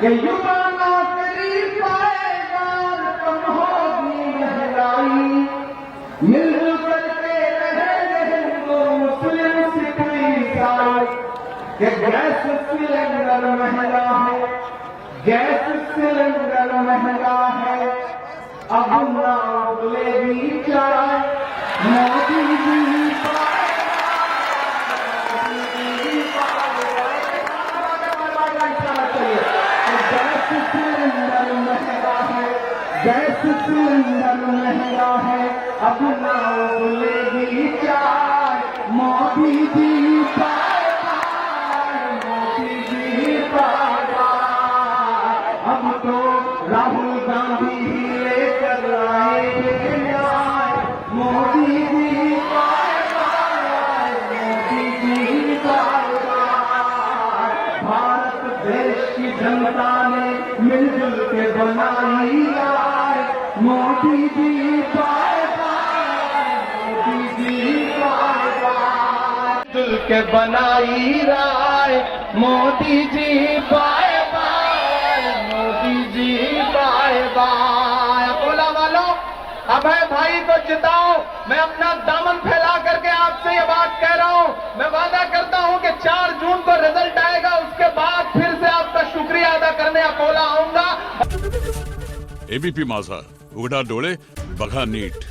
कि युवा नौकरी पाएगा, कम होगी महंगाई, मिलजुल करके रहेंगे हिंदू मुस्लिम सिख ईसाई। कि गैस सिलेंडर महंगा है, गैस सिलेंडर महंगा है, अब ना उबलेगी चाय, मोदी जी गैस सिलेंडर महंगा है, गैस सिलेंडर महंगा है, अब ना उबलेगी चाय, Modi ji bye bye, Modi ji bye bye. अब तो राहुल गांधी ही लेकर आएंगे न्याय, Modi ji bye bye, Modi ji bye bye. Bharat देश की जनता ने मिलजुल के बनाई राय, Modi ji bye bye, Modi ji bye bye. मिलजुल के बनाई राय, Modi ji bye bye, Modi ji bye bye. Akola वालों, अभय भाई को जिताओ। मैं अपना दामन फैला करके आपसे ये बात कह रहा हूं। मैं वादा करता हूं कि 4 जून को रिजल्ट आएगा, उसके बाद फिर से आपका शुक्रिया अदा करने अकोला आऊंगा। एबीपी माझा, उघडा डोळे बघा नीट।